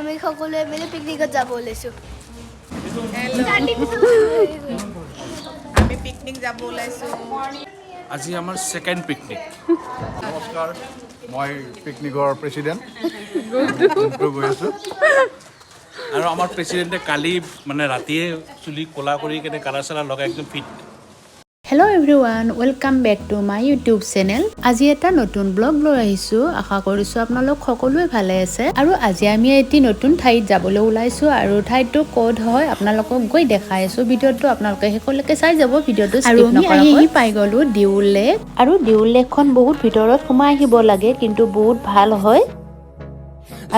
আমি সকলোৱে মিলি পিকনিকত যাব ওলাইছোঁ। আমি পিকনিক যাব ওলাইছোঁ। আজি আমাৰ সেকেন্ড পিকনিক। নমস্কাৰ, মই পিকনিকৰ প্ৰেচিডেণ্ট নংপো গৈ আছোঁ। আৰু আমাৰ প্ৰেচিডেণ্টে কালি মানে ৰাতিয়ে চুলি ক'লা কৰি কেনে কালাৰ চালাৰ লগাই একদম fit. Hello' everyone, welcome back to my YouTube channel. আজি এটা নতুন ব্লগ লৈ আহিছোঁ। আশা কৰিছোঁ আপোনালোক সকলোৱে ভালে আছে। আৰু আজি আমি এটি নতুন ঠাইত যাবলৈ ওলাইছোঁ আৰু ঠাইটো ক'ত হয় আপোনালোকক গৈ দেখাই আছোঁ। ভিডিঅ'টো আপোনালোকে শেষলৈকে চাই যাব, ভিডিঅ'টো স্কিপ নকৰাকৈ। আহি পাই গ'লোঁ দিউল লেক। আৰু দিউল লেকখন বহুত ভিতৰত সোমাই আহিব লাগে, কিন্তু বহুত ভাল হয়।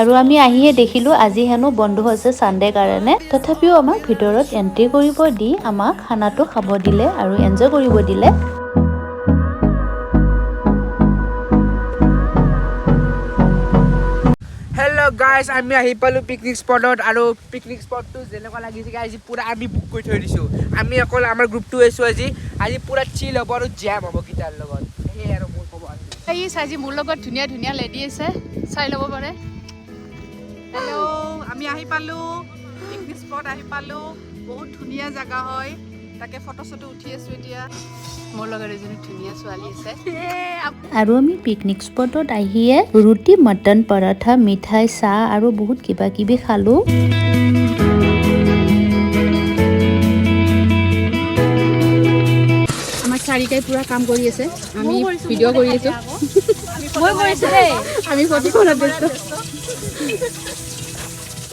আৰু আমি আহিয়ে দেখিলোঁ আজি হেনো বন্ধ আছে ছানডে কাৰণে। তথাপিও আমাক ভিতৰত এণ্ট্ৰি কৰিব দি আমাক খানাটো খাব দিলে আৰু এনজয় কৰিব দিলে। হেল্ল' গাইজ, আমি আহি পালোঁ পিকনিক স্পটত। আৰু পিকনিক স্পটটো যেনেকুৱা লাগিছে আজি পূৰা আমি বুক কৰি থৈ দিছোঁ। আমি অকল আমাৰ গ্ৰুপটো আহিছোঁ আজি পূৰা চিল হ'ব আৰু জেম হ'ব গীটাৰ লগত। সেয়ে আৰু মোৰ ক'ব আজি মোৰ লগত ধুনীয়া ধুনীয়া লেডি আছে, চাই ল'ব পাৰে। হেল্ল', আমি আহি পালোঁ পিকনিক স্পট আহি পালোঁ। বহুত ধুনীয়া জেগা হয়, তাকে ফটো চটো উঠি আছোঁ এতিয়া। মোৰ লগত এজনী ধুনীয়া ছোৱালী আছে। আৰু আমি পিকনিক স্পটত আহিয়ে ৰুটি, মটন, পৰঠা, মিঠাই, চাহ আৰু বহুত কিবা কিবি খালোঁ। আমাৰ চাৰিটাই পুৰা কাম কৰি আছে, আমি ভিডিঅ' কৰি আছোঁ। আমি ফটো কৰাত ব্যস্ত।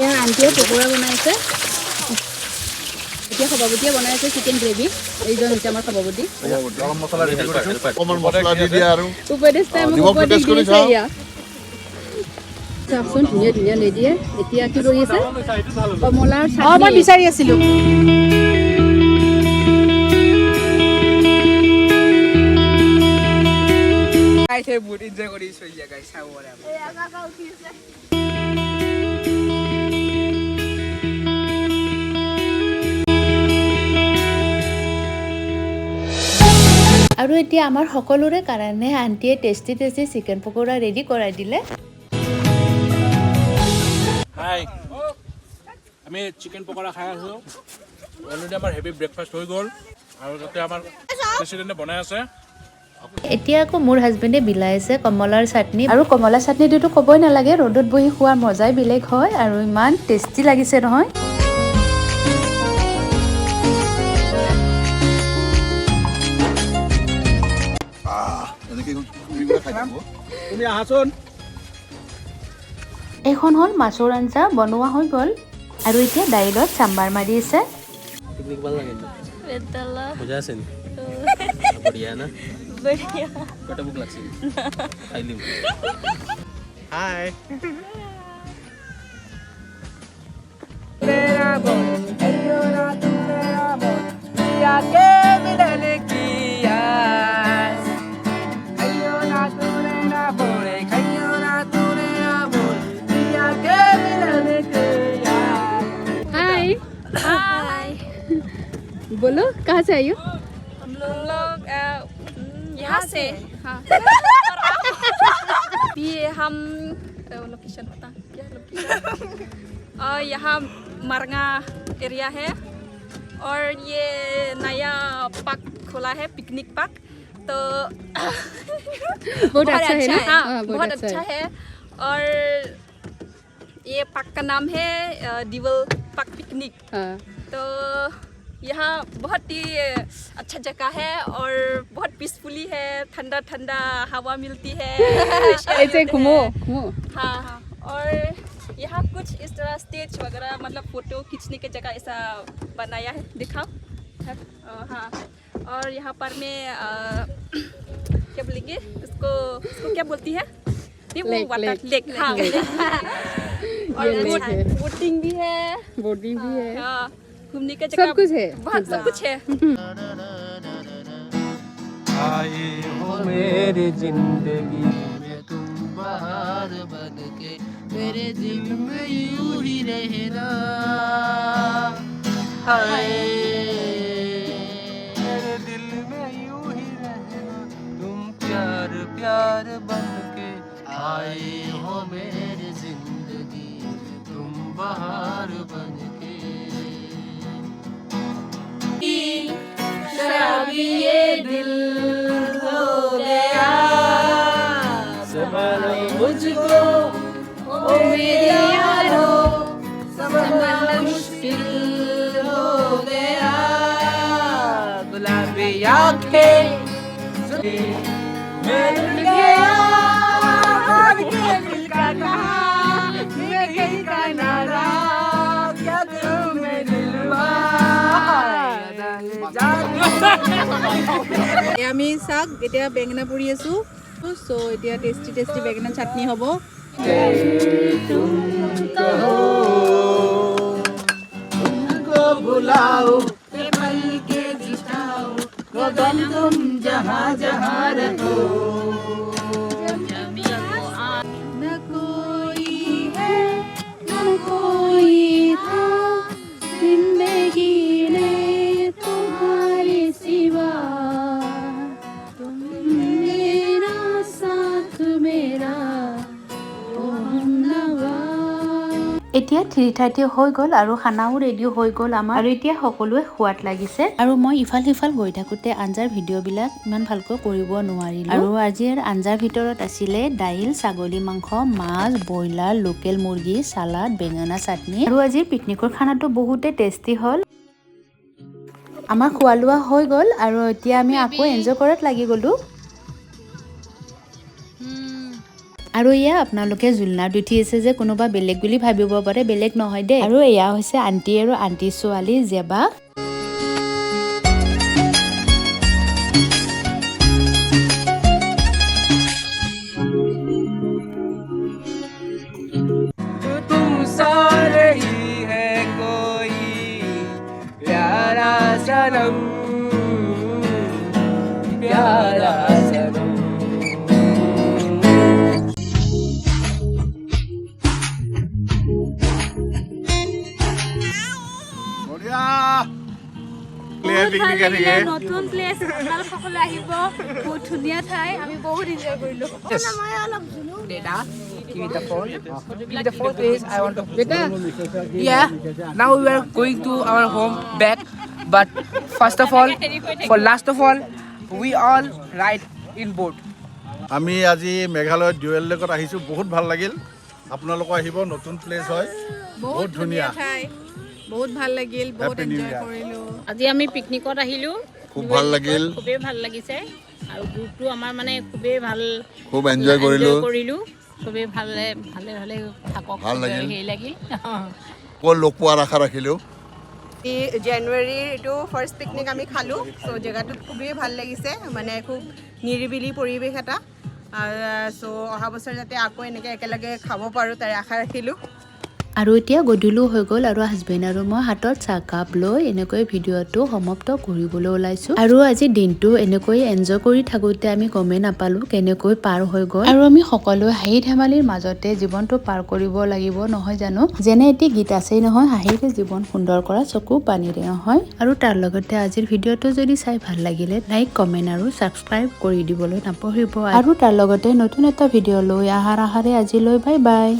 এয়া আণ্টিয়ে পকোৰা বনাইছে, এতিয়া সভাপতিয়ে বনাইছে চিকেন গ্ৰেভি। এইজন হৈছে আমাৰ সভাপতি। গৰম মছলা ৰেডি কৰিছোঁ, অকণমান মছলা দি দিয়া আৰু উপদেষ্টা মোক উপদেশ দিছে। এয়া চাওকচোন, ধুনীয়া ধুনীয়া লেডিয়ে এতিয়া কি কৰি আছে? কমলাৰ চাটনি। মই বিচাৰি আছিলোঁ। বহুত এনজয় কৰিছোঁ এতিয়া গাইজ, চাব পাৰে। আৰু এতিয়া আমাৰ সকলোৰে কাৰণে আণ্টিয়ে tasty tasty chicken pakora ready কৰাই দিলে। হাই, আমি চিকেন পকৰা খাই আছোঁ। অলৰেডি আমাৰ হেভি ব্ৰেকফাষ্ট হৈ গ'ল আৰু তাতে আমাৰ প্ৰেচিডেণ্টে বনাই আছে। এতিয়া আকৌ মোৰ হাজবেণ্ডে বিলাইছে কমলাৰ চাটনি। আৰু কমলাৰ চাটনিটোতো ক'বই নালাগে, ৰ'দত বহি খোৱাৰ মজাই বেলেগ হয় আৰু ইমান টেষ্টি লাগিছে নহয়। তুমি আহাচোন। এইখন হ'ল মাছৰ আঞ্জা, বনোৱা হৈ গ'ল। আৰু এতিয়া দাইলত চাম্বাৰ মাৰি আছে। पिकनिक ভাল লাগে মজা আছে নি বঢ়িয়া না বঢ়িয়া কটা ভোক লাগছে খাই লিম হাই तेरा बोल कहियो ना तू मेरा बोल पिया के मिलने की आस कहियो ना तूने ना बोले कहियो ना तूने ना बोल पिया के मिलने की आस। हाय हाय, बोलो कहाँ से आई हो? हम लोग यहाँ से। हाँ। ये हम लोकेशन पता क्या लोकेशन? यहाँ मारंगा एरिया है और ये नया पार्क खोला है, पिकनिक पार्क। तो बहुत अच्छा है ना? हाँ, हाँ, बहुत अच्छा है। और ये पार्क का नाम है दिवुल पार्क पिकनिक। हाँ। तो यहाँ बहुत ही अच्छा जगह है और बहुत पीसफुली है, ठंडा ठंडा हवा मिलती है। ऐसे घूमो घूमो। हाँ हाँ, और यहाँ कुछ इस तरह स्टेज वगैरह मतलब फ़ोटो खींचने की जगह ऐसा बनाया है, दिखाओ है। हाँ, और यहाँ पर मैं क्या बोलेंगे इसको क्या बोलती है? Water lake. हाँ, और बोटिंग भी है, बोटिंग भी है, हाँ, घूमने का जगह सब कुछ है, बहुत सब कुछ है। आए हो मेरी जिंदगी में तुम बहार बन के मेरे दिल में यूं ही रहना हाय मेरे दिल में यूं ही रहना तुम प्यार प्यार बन के आए हो मेरी जिंदगी में तुम बहार बनके शराबी ये दिल हो गया संभालो मुझको ओ मेरे यारो संभालना मुश्किल हो गया गुलाबी आंखें मैं डूब गया আমি চাওক এতিয়া বেঙেনা পুৰি আছো সো এতিয়া টেষ্টি টেষ্টি বেঙেনা চাটনি হ'ব तुमको बुलाओ के पल के जिताओ गगन तुम जहाँ जहाँ रहो न कोई है न कोई था जिंदगी ने तुम्हारे सिवा तुम मेरा साथ मेरा ओ हमनवा এতিয়া 3:30 হৈ গ'ল আৰু খানাও ৰেডি হৈ গ'ল আমাৰ আৰু এতিয়া সকলোৱে খোৱাত লাগিছে আৰু মই ইফাল সিফাল গৈ থাকোতে আঞ্জাৰ ভিডিঅ'বিলাক ইমান ভালকৈ কৰিব নোৱাৰিলো আৰু আজিৰ আঞ্জাৰ ভিতৰত আছিলে দাইল ছাগলী মাংস মাছ ব্ৰইলাৰ লোকেল মুৰ্গী সালাড বেঙেনা চাটনি আৰু আজিৰ পিকনিকৰ খানাটো বহুতে টেষ্টি হ'ল আমাৰ খোৱা লোৱা হৈ গ'ল আৰু এতিয়া আমি আকৌ এনজয় কৰাত লাগি গ'লো আৰু এয়া আপোনালোকে জুলনাত উঠি আছে যে কোনোবা বেলেগ বুলি ভাবিব পাৰে বেলেগ নহয় দে আৰু এয়া হৈছে আন্টি আৰু আন্টি ছোৱালী জেবা तुम सा रही है कोई प्यारा सनम प्यारा सनम বঢ়িয়া প্লেয়াৰ পিকনিক এনেকে নতুন প্লেচ আপোনালোক সকলো আহিব বহুত ধুনীয়া ঠাই আমি বহুত এনজয় কৰিলো মই অলপ Juno Data, give me the phone. Give me the phone, please. I want to. Data. Yeah. Now we are going to our home back, but first of all, for last of all, we all ride in boat. আমি আজি মেঘালয়ত ডিউৱেল লেকত আহিছোঁ বহুত ভাল লাগিল আপোনালোক আহিব নতুন প্লেচ হয় বহুত ধুনীয়া ঠাই বহুত ভাল লাগিল বহুত Happy New এনজয় Year. কৰিলো আজি আমি পিকনিকত আহিলো খুব ভাল লাগিল খুবেই ভাল লাগিছে আৰু গ্ৰুপটো আমাৰ মানে খুবেই ভাল খুব এনজয় কৰিলো খুবেই ভালে ভালে ভালে থাকক ভাল লাগিল। হেৰি লাগিল ক'ত লগ পোৱাৰ আশা ৰাখিলোঁ জানুৱাৰীৰ এইটো ফাৰ্ষ্ট পিকনিক আমি খালোঁ চ' জেগাটোত খুবেই ভাল লাগিছে মানে খুব নিৰিবিলি পৰিৱেশ এটা চ' অহা বছৰ যাতে আকৌ এনেকৈ একেলগে খাব পাৰোঁ তাৰে আশা ৰাখিলোঁ আৰু এতিয়া গধূলিও হৈ গ'ল আৰু হাজবেণ্ড আৰু মই হাতত চাহকাপ লৈ এনেকৈ ভিডিঅ'টো সমাপ্ত কৰিবলৈ ওলাইছো আৰু আজি দিনটো এনেকৈ এনজয় কৰি থাকোঁতে আমি গমেই নাপালোঁ কেনেকৈ পাৰ হৈ গ'ল আৰু আমি সকলোৱে হাঁহি ধেমালিৰ মাজতে জীৱনটো পাৰ কৰিব লাগিব নহয় জানো যেনে এটি গীত আছেই নহয় হাঁহিৰে জীৱন সুন্দৰ কৰা চকু পানীৰে নহয় আৰু তাৰ লগতে আজিৰ ভিডিঅ'টো যদি চাই ভাল লাগিলে লাইক কমেণ্ট আৰু ছাবস্ক্ৰাইব কৰি দিবলৈ নাপাহৰিব আৰু তাৰ লগতে নতুন এটা ভিডিঅ' লৈ অহাৰ আশাৰে আজিলৈ বাই বাই